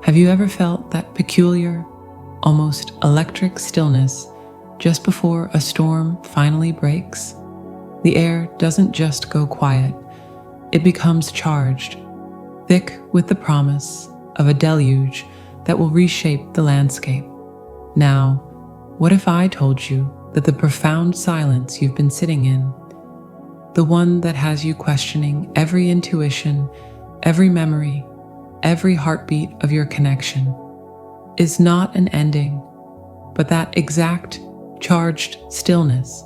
Have you ever felt that peculiar, almost electric stillness just before a storm finally breaks? The air doesn't just go quiet, it becomes charged, thick with the promise of a deluge that will reshape the landscape. Now, what if I told you that the profound silence you've been sitting in, the one that has you questioning every intuition, every memory, every heartbeat of your connection, is not an ending, but that exact charged stillness?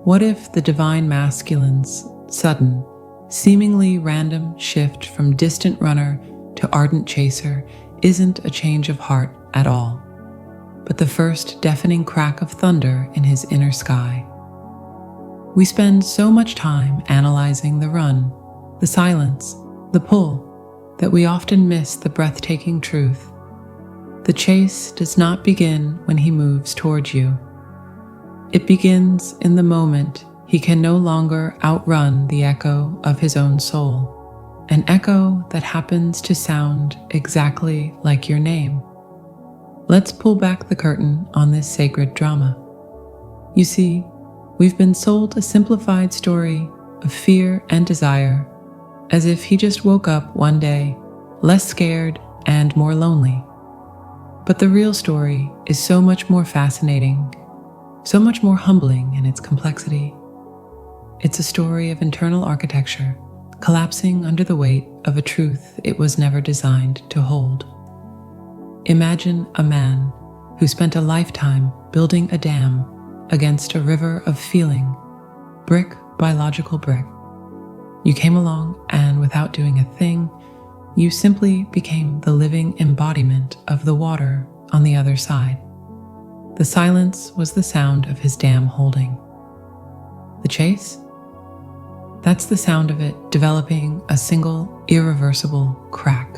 What if the divine masculine's sudden, seemingly random shift from distant runner to ardent chaser isn't a change of heart at all, but the first deafening crack of thunder in his inner sky? We spend so much time analyzing the run, the silence, the pull, that we often miss the breathtaking truth. The chase does not begin when he moves towards you. It begins in the moment he can no longer outrun the echo of his own soul, an echo that happens to sound exactly like your name. Let's pull back the curtain on this sacred drama. You see, we've been sold a simplified story of fear and desire, as if he just woke up one day, less scared and more lonely. But the real story is so much more fascinating, so much more humbling in its complexity. It's a story of internal architecture, collapsing under the weight of a truth it was never designed to hold. Imagine a man who spent a lifetime building a dam against a river of feeling, brick by logical brick. You came along and without doing a thing, you simply became the living embodiment of the water on the other side. The silence was the sound of his dam holding. The chase? That's the sound of it developing a single, irreversible crack.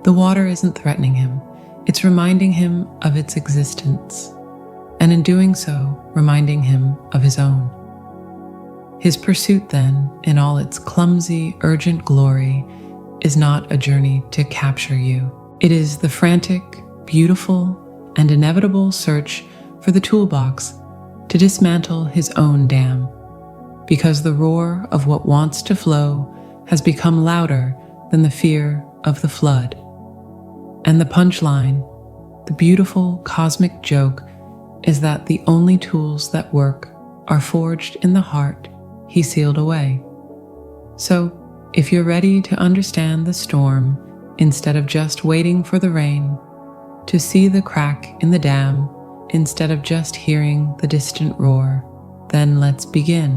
The water isn't threatening him, it's reminding him of its existence, and in doing so, reminding him of his own. His pursuit then, in all its clumsy, urgent glory, is not a journey to capture you. It is the frantic, beautiful, and inevitable search for the toolbox to dismantle his own dam, because the roar of what wants to flow has become louder than the fear of the flood. And the punchline, the beautiful cosmic joke, is that the only tools that work are forged in the heart he sealed away. So, if you're ready to understand the storm instead of just waiting for the rain, to see the crack in the dam instead of just hearing the distant roar, then let's begin.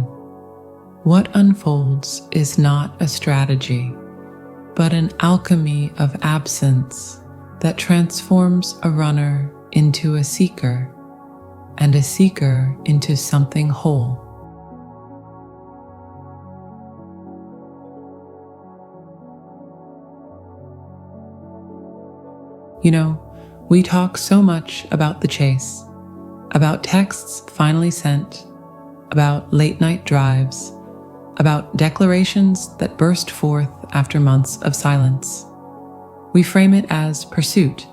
What unfolds is not a strategy, but an alchemy of absence that transforms a runner into a seeker, and a seeker into something whole. You know, we talk so much about the chase, about texts finally sent, about late-night drives, about declarations that burst forth after months of silence. We frame it as pursuit,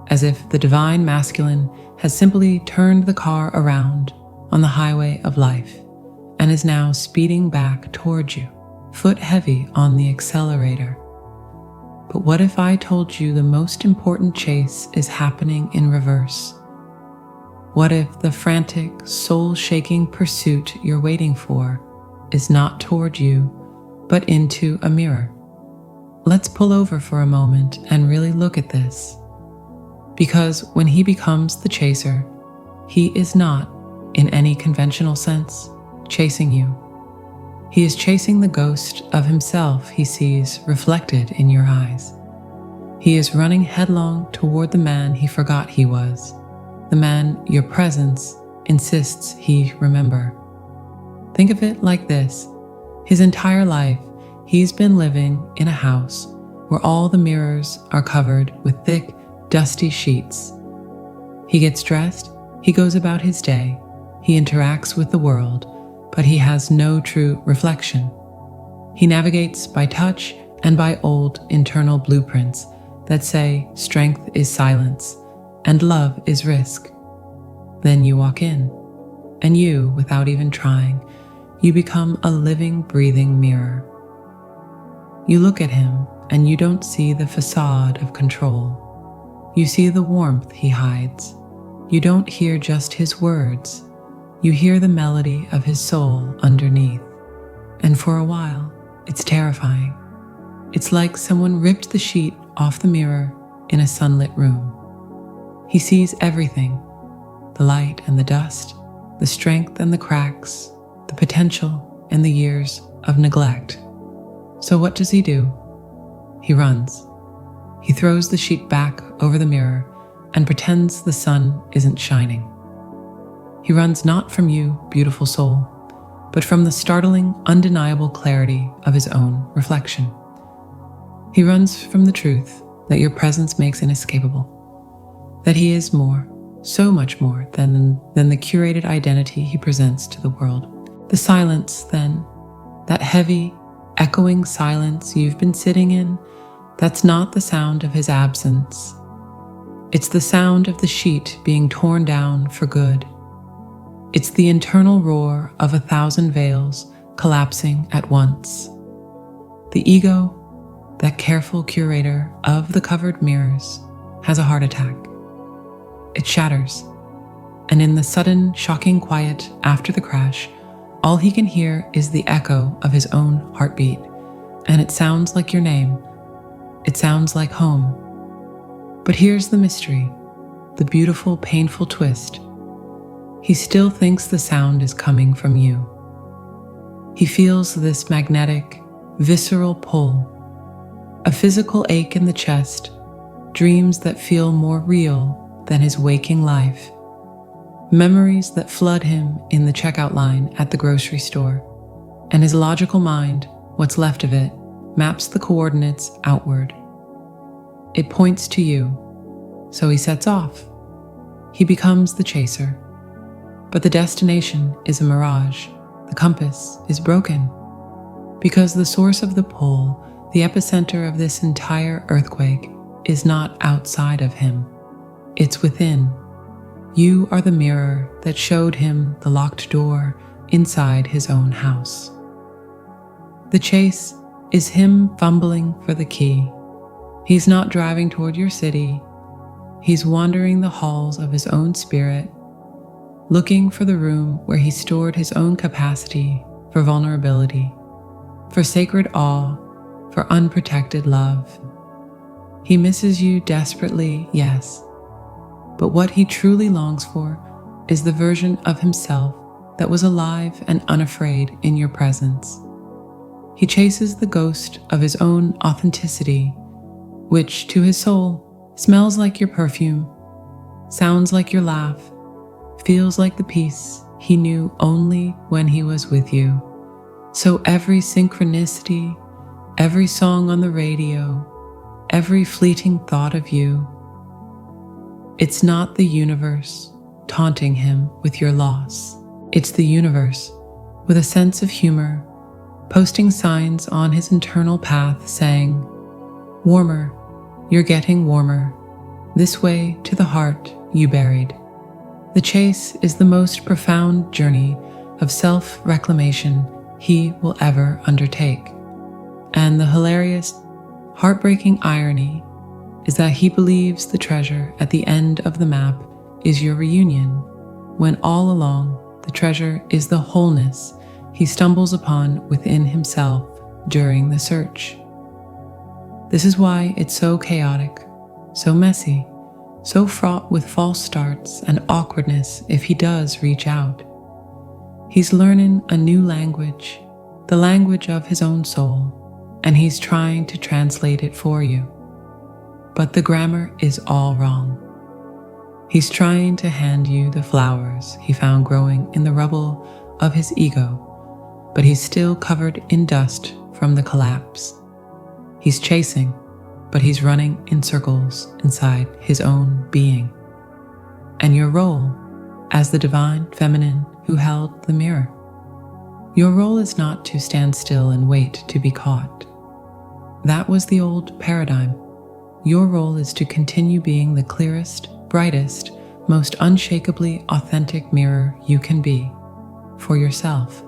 as if the divine masculine has simply turned the car around on the highway of life and is now speeding back toward you, foot heavy on the accelerator. But what if I told you the most important chase is happening in reverse? What if the frantic, soul-shaking pursuit you're waiting for is not toward you, but into a mirror? Let's pull over for a moment and really look at this. Because when he becomes the chaser, he is not, in any conventional sense, chasing you. He is chasing the ghost of himself he sees reflected in your eyes. He is running headlong toward the man he forgot he was, the man your presence insists he remember. Think of it like this. His entire life, he's been living in a house where all the mirrors are covered with thick, dusty sheets. He gets dressed, he goes about his day, he interacts with the world, but he has no true reflection. He navigates by touch and by old internal blueprints that say strength is silence and love is risk. Then you walk in, and you, without even trying, you become a living, breathing mirror. You look at him, and you don't see the facade of control. You see the warmth he hides. You don't hear just his words. You hear the melody of his soul underneath. And for a while, it's terrifying. It's like someone ripped the sheet off the mirror in a sunlit room. He sees everything, the light and the dust, the strength and the cracks, the potential and the years of neglect. So what does he do? He runs. He throws the sheet back over the mirror and pretends the sun isn't shining. He runs not from you, beautiful soul, but from the startling, undeniable clarity of his own reflection. He runs from the truth that your presence makes inescapable, that he is more, so much more than the curated identity he presents to the world. The silence, then, that heavy, echoing silence you've been sitting in, that's not the sound of his absence. It's the sound of the sheet being torn down for good. It's the internal roar of 1,000 veils collapsing at once. The ego, that careful curator of the covered mirrors, has a heart attack. It shatters, and in the sudden, shocking quiet after the crash, all he can hear is the echo of his own heartbeat, and it sounds like your name. It sounds like home. But here's the mystery, the beautiful, painful twist. He still thinks the sound is coming from you. He feels this magnetic, visceral pull, a physical ache in the chest, dreams that feel more real than his waking life, memories that flood him in the checkout line at the grocery store, and his logical mind, what's left of it, maps the coordinates outward. It points to you, so he sets off. He becomes the chaser. But the destination is a mirage. The compass is broken. Because the source of the pull, the epicenter of this entire earthquake, is not outside of him. It's within. You are the mirror that showed him the locked door inside his own house. The chase is him fumbling for the key. He's not driving toward your city. He's wandering the halls of his own spirit, looking for the room where he stored his own capacity for vulnerability, for sacred awe, for unprotected love. He misses you desperately, yes, but what he truly longs for is the version of himself that was alive and unafraid in your presence. He chases the ghost of his own authenticity, which to his soul smells like your perfume, sounds like your laugh, feels like the peace he knew only when he was with you. So every synchronicity, every song on the radio, every fleeting thought of you, it's not the universe taunting him with your loss. It's the universe, with a sense of humor, posting signs on his internal path saying, "Warmer, you're getting warmer. This way to the heart you buried." The chase is the most profound journey of self-reclamation he will ever undertake. And the hilarious, heartbreaking irony is that he believes the treasure at the end of the map is your reunion, when all along the treasure is the wholeness he stumbles upon within himself during the search. This is why it's so chaotic, so messy, so fraught with false starts and awkwardness if he does reach out. He's learning a new language, the language of his own soul, and he's trying to translate it for you. But the grammar is all wrong. He's trying to hand you the flowers he found growing in the rubble of his ego, but he's still covered in dust from the collapse. He's chasing, but he's running in circles inside his own being. And your role, as the divine feminine who held the mirror, your role is not to stand still and wait to be caught. That was the old paradigm. your role is to continue being the clearest, brightest, most unshakably authentic mirror you can be for yourself.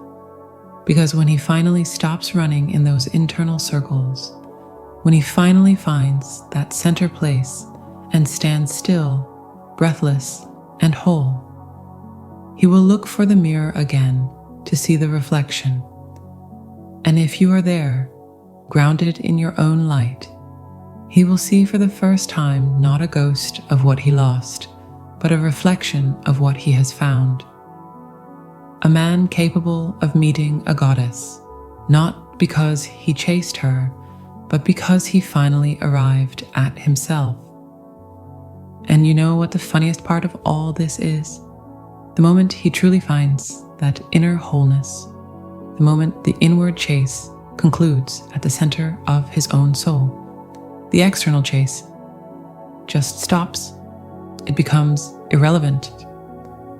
Because when he finally stops running in those internal circles, when he finally finds that center place and stands still, breathless, and whole, he will look for the mirror again to see the reflection. And if you are there, grounded in your own light, he will see for the first time not a ghost of what he lost, but a reflection of what he has found. A man capable of meeting a goddess, not because he chased her, but because he finally arrived at himself. And you know what the funniest part of all this is? The moment he truly finds that inner wholeness, the moment the inward chase concludes at the center of his own soul, the external chase just stops. It becomes irrelevant.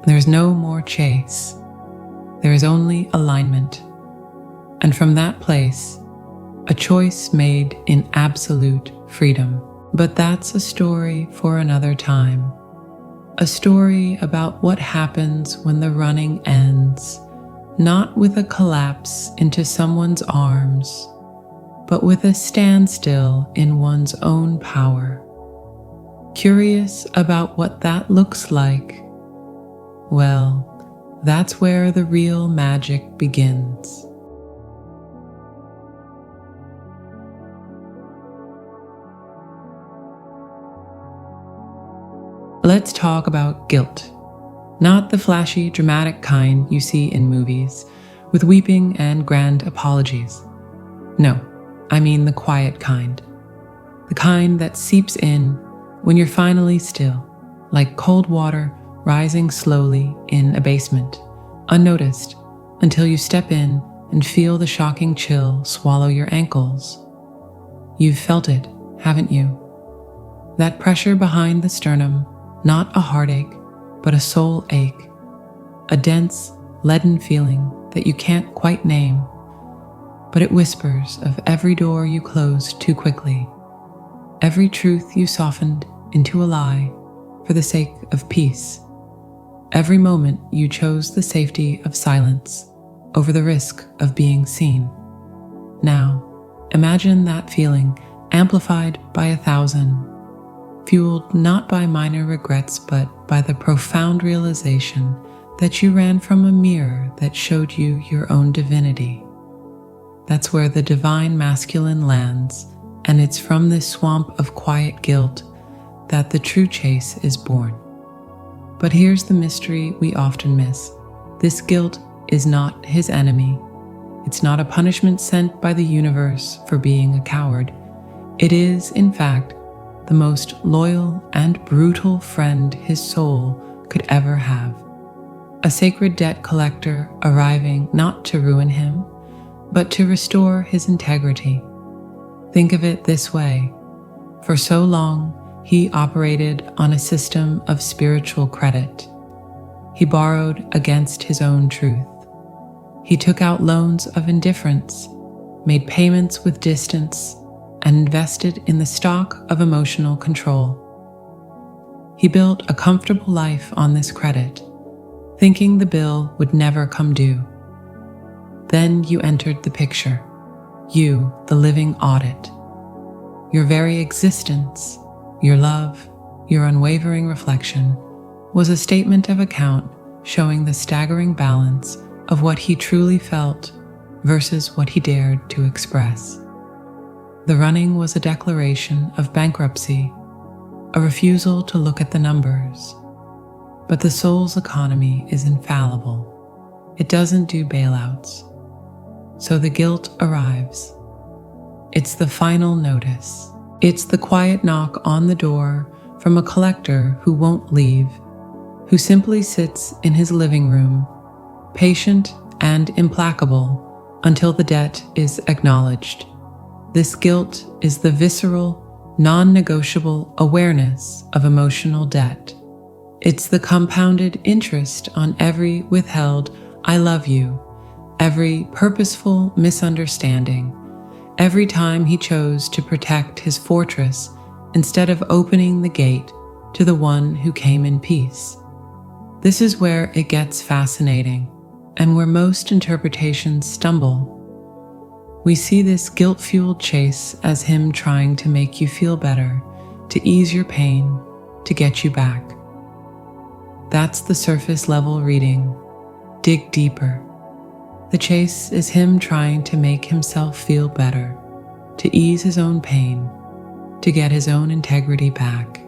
There is no more chase. There is only alignment. And from that place, a choice made in absolute freedom. But that's a story for another time. A story about what happens when the running ends, not with a collapse into someone's arms, but with a standstill in one's own power. Curious about what that looks like? Well, that's where the real magic begins. Let's talk about guilt. Not the flashy, dramatic kind you see in movies, with weeping and grand apologies. No, I mean the quiet kind. The kind that seeps in when you're finally still, like cold water rising slowly in a basement, unnoticed, until you step in and feel the shocking chill swallow your ankles. You've felt it, haven't you? That pressure behind the sternum, not a heartache, but a soul ache, a dense, leaden feeling that you can't quite name, but it whispers of every door you closed too quickly, every truth you softened into a lie for the sake of peace, every moment you chose the safety of silence over the risk of being seen. Now, imagine that feeling amplified by 1,000, fueled not by minor regrets, but by the profound realization that you ran from a mirror that showed you your own divinity. That's where the divine masculine lands, and it's from this swamp of quiet guilt that the true chase is born. But here's the mystery we often miss. This guilt is not his enemy. It's not a punishment sent by the universe for being a coward. It is, in fact, the most loyal and brutal friend his soul could ever have. A sacred debt collector arriving not to ruin him, but to restore his integrity. Think of it this way. For so long, he operated on a system of spiritual credit. He borrowed against his own truth. He took out loans of indifference, made payments with distance, and invested in the stock of emotional control. He built a comfortable life on this credit, thinking the bill would never come due. Then you entered the picture, you, the living audit. Your very existence, your love, your unwavering reflection, was a statement of account showing the staggering balance of what he truly felt versus what he dared to express. The running was a declaration of bankruptcy, a refusal to look at the numbers. But the soul's economy is infallible. It doesn't do bailouts. So the guilt arrives. It's the final notice. It's the quiet knock on the door from a collector who won't leave, who simply sits in his living room, patient and implacable until the debt is acknowledged. This guilt is the visceral, non-negotiable awareness of emotional debt. It's the compounded interest on every withheld "I love you," every purposeful misunderstanding, every time he chose to protect his fortress instead of opening the gate to the one who came in peace. This is where it gets fascinating and where most interpretations stumble. We see this guilt-fueled chase as him trying to make you feel better, to ease your pain, to get you back. That's the surface level reading. Dig deeper. The chase is him trying to make himself feel better, to ease his own pain, to get his own integrity back.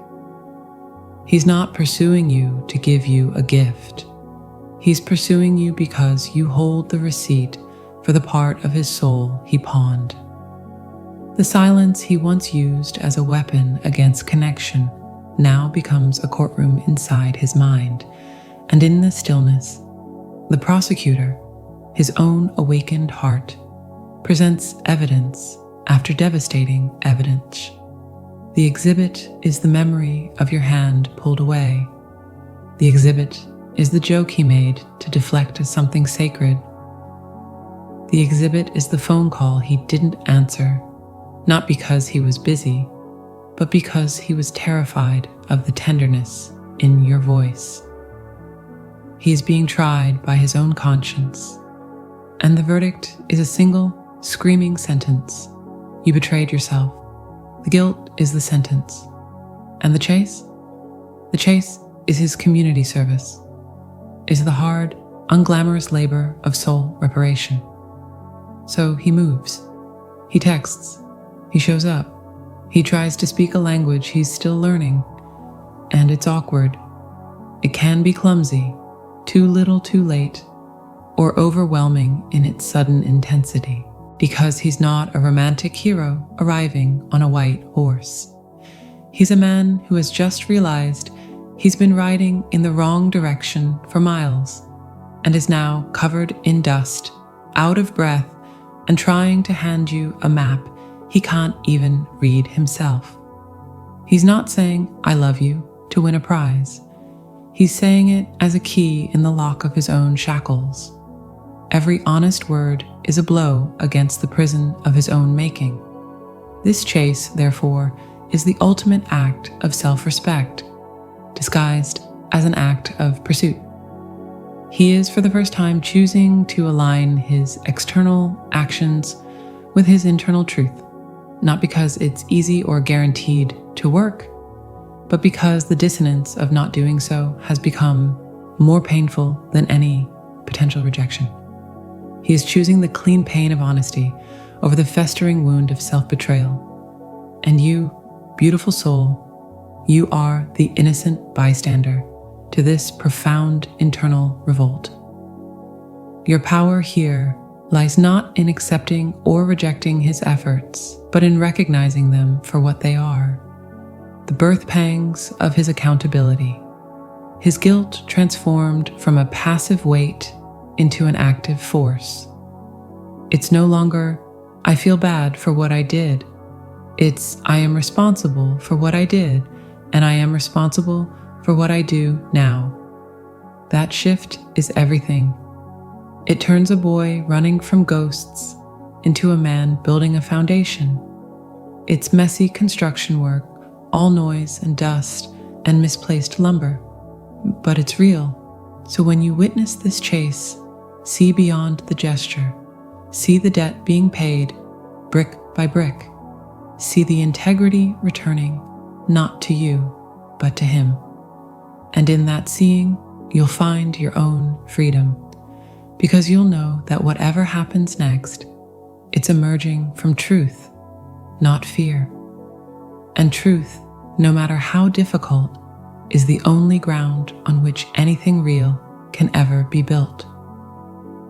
He's not pursuing you to give you a gift. He's pursuing you because you hold the receipt for the part of his soul he pawned. The silence he once used as a weapon against connection now becomes a courtroom inside his mind, and in the stillness, the prosecutor, his own awakened heart, presents evidence after devastating evidence. The exhibit is the memory of your hand pulled away. The exhibit is the joke he made to deflect something sacred. The exhibit is the phone call he didn't answer, not because he was busy, but because he was terrified of the tenderness in your voice. He is being tried by his own conscience, and the verdict is a single, screaming sentence. You betrayed yourself. The guilt is the sentence. And the chase? The chase is his community service, is the hard, unglamorous labor of soul reparation. So he moves, he texts, he shows up, he tries to speak a language he's still learning, and it's awkward. It can be clumsy, too little too late, or overwhelming in its sudden intensity, because he's not a romantic hero arriving on a white horse. He's a man who has just realized he's been riding in the wrong direction for miles, and is now covered in dust, out of breath, and trying to hand you a map he can't even read himself. He's not saying, "I love you," to win a prize. He's saying it as a key in the lock of his own shackles. Every honest word is a blow against the prison of his own making. This chase, therefore, is the ultimate act of self-respect, disguised as an act of pursuit. He is for the first time choosing to align his external actions with his internal truth, not because it's easy or guaranteed to work, but because the dissonance of not doing so has become more painful than any potential rejection. He is choosing the clean pain of honesty over the festering wound of self-betrayal. And you, beautiful soul, you are the innocent bystander to this profound internal revolt. Your power here lies not in accepting or rejecting his efforts, but in recognizing them for what they are, the birth pangs of his accountability, his guilt transformed from a passive weight into an active force. It's no longer, "I feel bad for what I did." It's, "I am responsible for what I did, and I am responsible for what I do now." That shift is everything. It turns a boy running from ghosts into a man building a foundation. It's messy construction work, all noise and dust and misplaced lumber, but it's real. So when you witness this chase, see beyond the gesture, see the debt being paid brick by brick, see the integrity returning not to you, but to him. And in that seeing, you'll find your own freedom, because you'll know that whatever happens next, it's emerging from truth, not fear. And truth, no matter how difficult, is the only ground on which anything real can ever be built.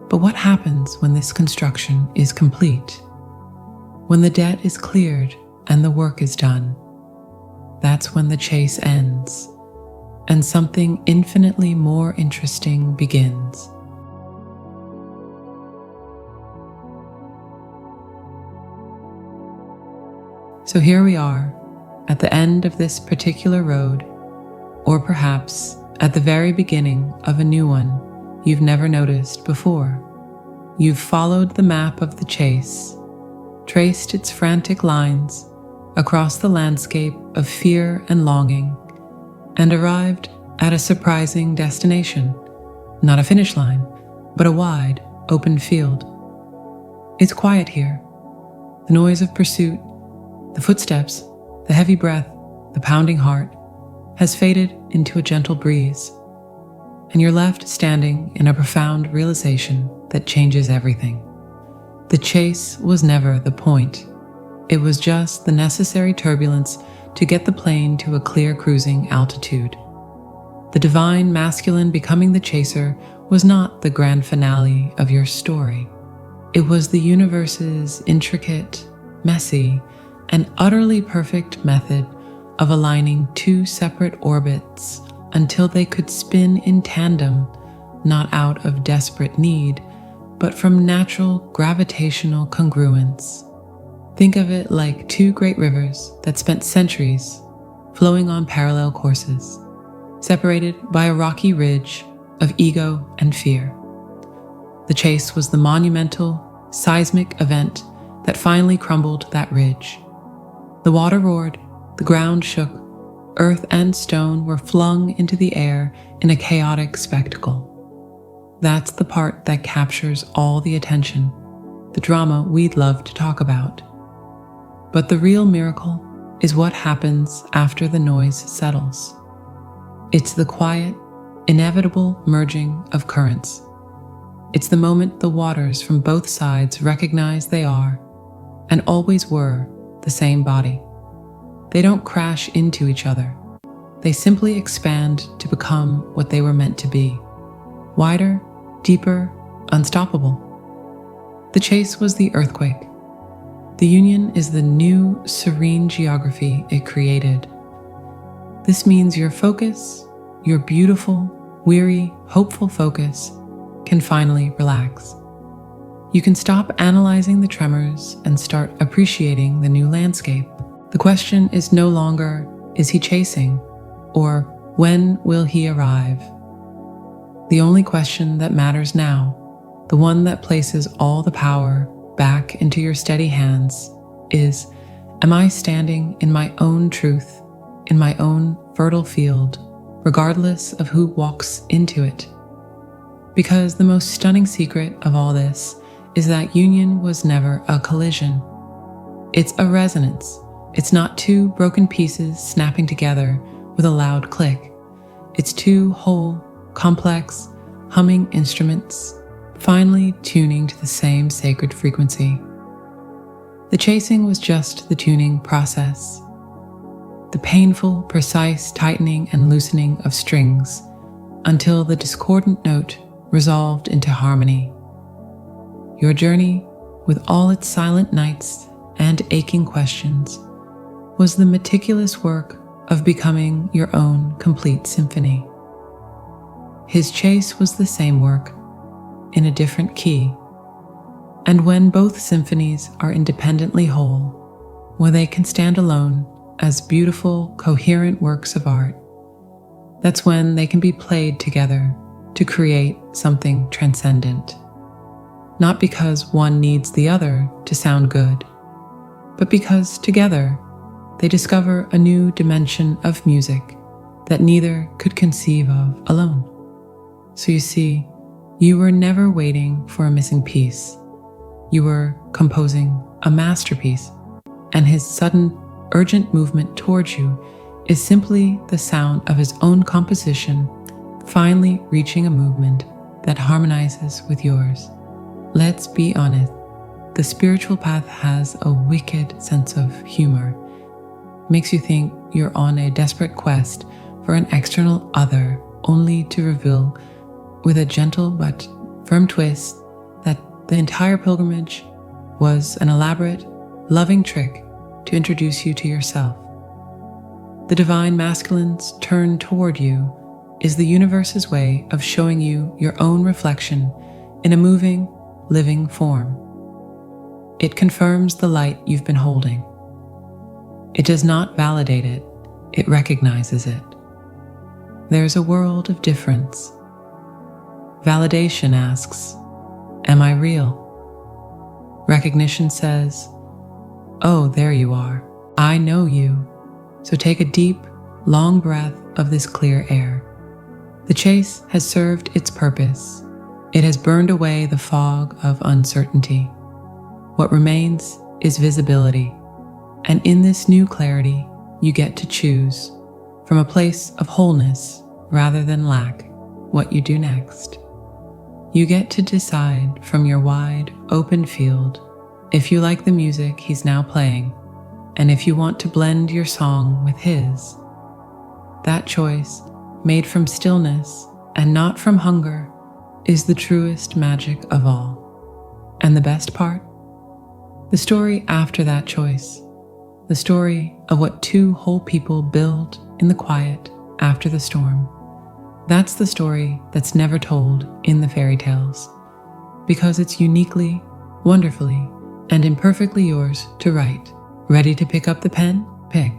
But what happens when this construction is complete? When the debt is cleared and the work is done, that's when the chase ends, and something infinitely more interesting begins. So here we are, at the end of this particular road, or perhaps at the very beginning of a new one you've never noticed before. You've followed the map of the chase, traced its frantic lines, across the landscape of fear and longing, and arrived at a surprising destination. Not a finish line, but a wide, open field. It's quiet here. The noise of pursuit, the footsteps, the heavy breath, the pounding heart, has faded into a gentle breeze, and you're left standing in a profound realization that changes everything. The chase was never the point. It was just the necessary turbulence to get the plane to a clear cruising altitude. The divine masculine becoming the chaser was not the grand finale of your story. It was the universe's intricate, messy, and utterly perfect method of aligning two separate orbits until they could spin in tandem, not out of desperate need, but from natural gravitational congruence. Think of it like two great rivers that spent centuries flowing on parallel courses, separated by a rocky ridge of ego and fear. The chase was the monumental, seismic event that finally crumbled that ridge. The water roared, the ground shook, earth and stone were flung into the air in a chaotic spectacle. That's the part that captures all the attention, the drama we'd love to talk about. But the real miracle is what happens after the noise settles. It's the quiet, inevitable merging of currents. It's the moment the waters from both sides recognize they are, and always were, the same body. They don't crash into each other. They simply expand to become what they were meant to be. Wider, deeper, unstoppable. The chase was the earthquake. The union is the new, serene geography it created. This means your focus, your beautiful, weary, hopeful focus, can finally relax. You can stop analyzing the tremors and start appreciating the new landscape. The question is no longer, is he chasing? Or when will he arrive? The only question that matters now, the one that places all the power back into your steady hands, is, am I standing in my own truth, in my own fertile field, regardless of who walks into it? Because the most stunning secret of all this is that union was never a collision. It's a resonance. It's not two broken pieces snapping together with a loud click. It's two whole, complex, humming instruments finally tuning to the same sacred frequency. The chasing was just the tuning process. The painful, precise tightening and loosening of strings until the discordant note resolved into harmony. Your journey, with all its silent nights and aching questions, was the meticulous work of becoming your own complete symphony. His chase was the same work, in a different key. And when both symphonies are independently whole, when they can stand alone as beautiful, coherent works of art, that's when they can be played together to create something transcendent. Not because one needs the other to sound good, but because together they discover a new dimension of music that neither could conceive of alone. So you see, you were never waiting for a missing piece. You were composing a masterpiece, and his sudden, urgent movement towards you is simply the sound of his own composition finally reaching a movement that harmonizes with yours. Let's be honest, the spiritual path has a wicked sense of humor. Makes you think you're on a desperate quest for an external other, only to reveal with a gentle but firm twist that the entire pilgrimage was an elaborate, loving trick to introduce you to yourself. The divine masculine's turn toward you is the universe's way of showing you your own reflection in a moving, living form. It confirms the light you've been holding. It does not validate it, it recognizes it. There's a world of difference. Validation asks, am I real? Recognition says, oh, there you are. I know you, so take a deep, long breath of this clear air. The chase has served its purpose. It has burned away the fog of uncertainty. What remains is visibility, and in this new clarity, you get to choose, from a place of wholeness rather than lack, what you do next. You get to decide from your wide, open field if you like the music he's now playing, and if you want to blend your song with his. That choice, made from stillness and not from hunger, is the truest magic of all. And the best part? The story after that choice. The story of what two whole people build in the quiet after the storm. That's the story that's never told in the fairy tales, because it's uniquely, wonderfully, and imperfectly yours to write. Ready to pick up the pen? Pick.